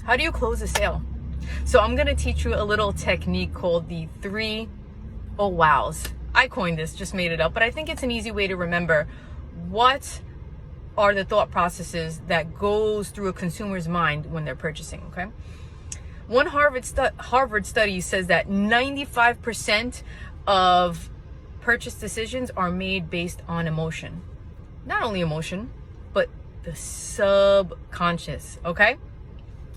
How do you close a sale? So I'm going to teach you a little technique called the 3 oh wows. I coined this, just made it up, but I think it's an easy way to remember what are the thought processes that goes through a consumer's mind when they're purchasing, okay? One Harvard study says that 95% of purchase decisions are made based on emotion. Not only emotion, but the subconscious, okay?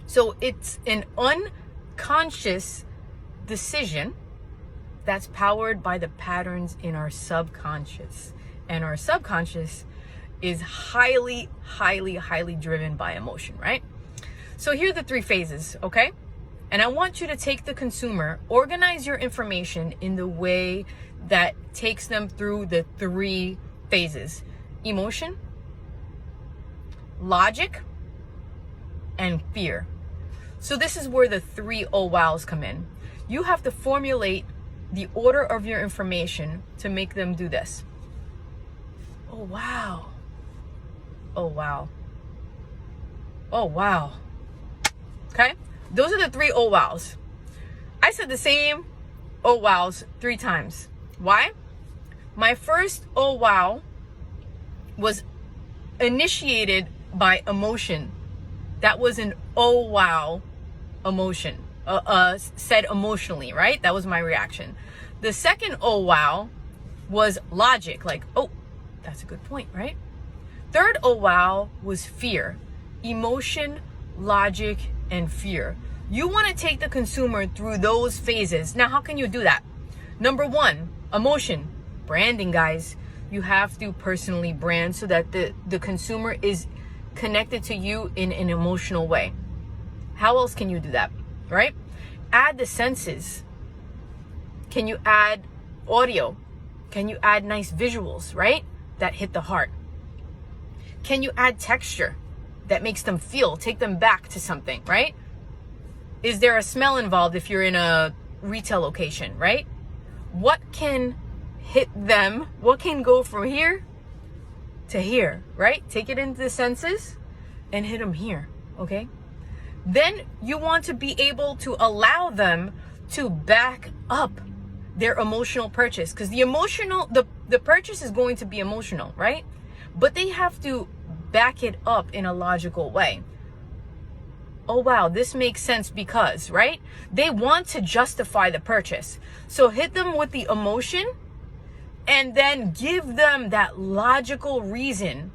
So it's an unconscious decision that's powered by the patterns in our subconscious. And our subconscious is highly driven by emotion, right? So here are the 3 phases, okay? And I want you to take the consumer, organize your information in the way that takes them through the 3 phases: emotion, logic, and fear. So this is where the 3 oh wows come in. You have to formulate the order of your information to make them do this. Oh wow. Oh wow. Oh wow. Okay? Those are the 3 oh wows. I said the same oh wows 3 times. Why? My first oh wow was initiated by emotion. That was an oh wow emotion. Said emotionally, right? That was my reaction. The second oh wow was logic, like, oh, that's a good point, right? Third oh wow was fear. Emotion, logic, and fear. You want to take the consumer through those phases. Now, how can you do that? Number 1, emotion. Branding, guys. You have to personally brand so that the consumer is connected to you in an emotional way. How else can you do that, right? Add the senses. Can you add audio? Can you add nice visuals, right? That hit the heart. Can you add texture that makes them feel, take them back to something, right? Is there a smell involved if you're in a retail location, right? What can hit them? What can go from here to here, right? Take it into the senses and hit them here, okay? Then you want to be able to allow them to back up their emotional purchase, because the purchase is going to be emotional, right? But they have to back it up in a logical way. Oh wow, this makes sense because, right? They want to justify the purchase. So hit them with the emotion and then give them that logical reason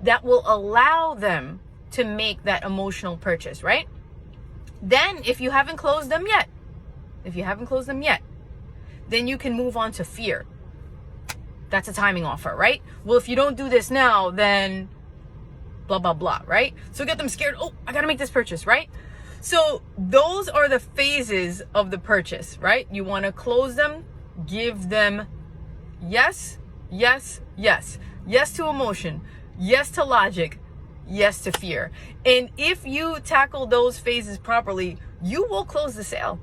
that will allow them to make that emotional purchase, right? Then if you haven't closed them yet, then you can move on to fear. That's a timing offer, right? Well, if you don't do this now, then blah, blah, blah, right? So get them scared. Oh, I got to make this purchase, right? So those are the phases of the purchase, right? You want to close them, give them yes, yes, yes. Yes to emotion, yes to logic, yes to fear. And if you tackle those phases properly, you will close the sale.